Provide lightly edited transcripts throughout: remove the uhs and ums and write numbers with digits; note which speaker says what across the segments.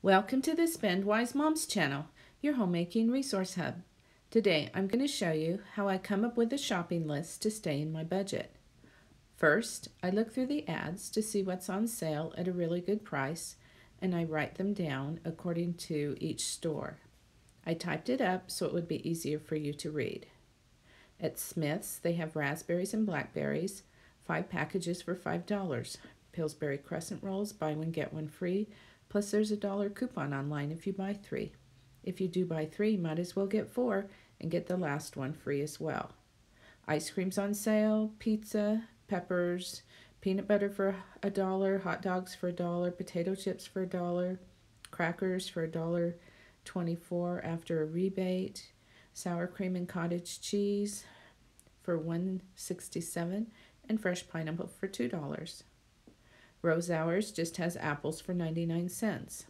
Speaker 1: Welcome to the Spend Wise Moms channel, your homemaking resource hub. Today I'm going to show you how I come up with a shopping list to stay in my budget. First, I look through the ads to see what's on sale at a really good price, and I write them down according to each store. I typed it up so it would be easier for you to read. At Smith's, they have raspberries and blackberries, 5 packages for $5. Pillsbury crescent rolls, buy one get one free, plus there's a $1 coupon online if you buy 3. If you do buy 3, might as well get 4 and get the last one free as well. Ice cream's on sale, pizza, peppers, peanut butter for $1, hot dogs for $1, potato chips for $1, crackers for $1.24 after a rebate, sour cream and cottage cheese for $1.67, and fresh pineapple for $2. Rose Hours just has apples for 99 cents.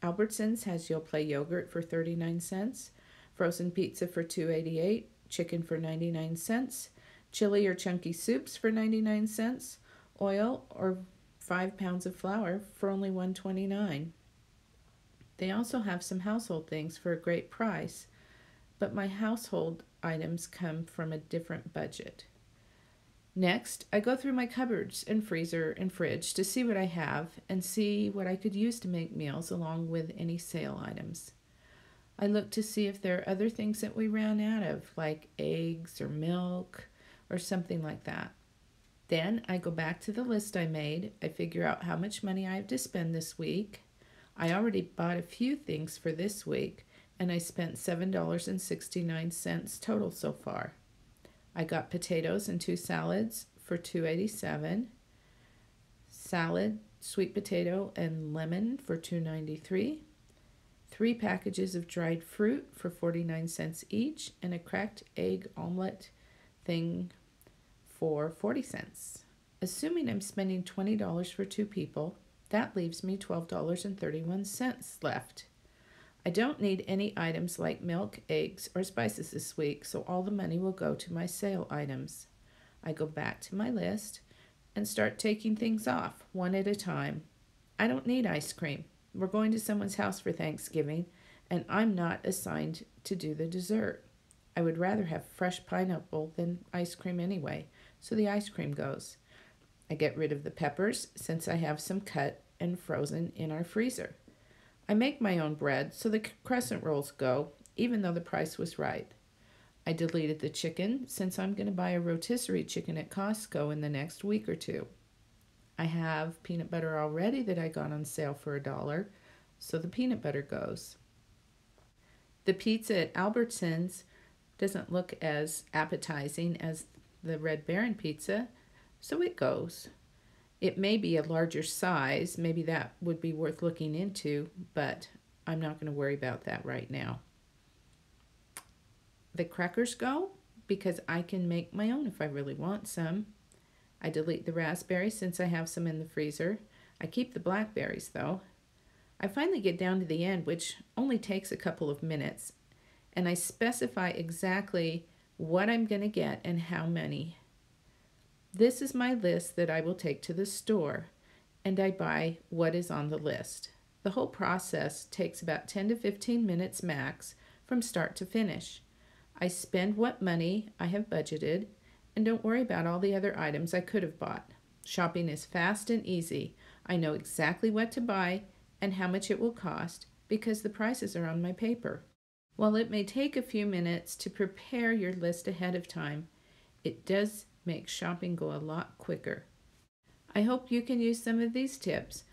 Speaker 1: Albertsons has Yoplait yogurt for 39 cents, frozen pizza for $2.88, chicken for 99 cents, chili or chunky soups for 99 cents, oil or 5 pounds of flour for only $1.29. They also have some household things for a great price, but my household items come from a different budget. Next, I go through my cupboards and freezer and fridge to see what I have and see what I could use to make meals along with any sale items. I look to see if there are other things that we ran out of, like eggs or milk or something like that. Then I go back to the list I made. I figure out how much money I have to spend this week. I already bought a few things for this week, and I spent $7.69 total so far. I got potatoes and 2 salads for $2.87, salad, sweet potato, and lemon for $2.93, 3 packages of dried fruit for 49 cents each, and a cracked egg omelet thing for 40 cents. Assuming I'm spending $20 for 2 people, that leaves me $12.31 left. I don't need any items like milk, eggs, or spices this week, so all the money will go to my sale items. I go back to my list and start taking things off, one at a time. I don't need ice cream. We're going to someone's house for Thanksgiving, and I'm not assigned to do the dessert. I would rather have fresh pineapple than ice cream anyway, so the ice cream goes. I get rid of the peppers since I have some cut and frozen in our freezer. I make my own bread, so the crescent rolls go, even though the price was right. I deleted the chicken, since I'm going to buy a rotisserie chicken at Costco in the next week or 2. I have peanut butter already that I got on sale for $1, so the peanut butter goes. The pizza at Albertsons doesn't look as appetizing as the Red Baron pizza, so it goes. It may be a larger size, maybe that would be worth looking into, but I'm not going to worry about that right now. The crackers go because I can make my own if I really want some. I delete the raspberries since I have some in the freezer. I keep the blackberries though. I finally get down to the end, which only takes a couple of minutes, and I specify exactly what I'm going to get and how many. This is my list that I will take to the store, and I buy what is on the list. The whole process takes about 10 to 15 minutes max from start to finish. I spend what money I have budgeted and don't worry about all the other items I could have bought. Shopping is fast and easy. I know exactly what to buy and how much it will cost because the prices are on my paper. While it may take a few minutes to prepare your list ahead of time, it does make shopping go a lot quicker. I hope you can use some of these tips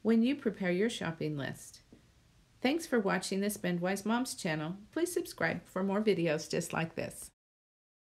Speaker 1: when you prepare your shopping list. Thanks for watching the Spend Wise Moms channel. Please subscribe for more videos just like this.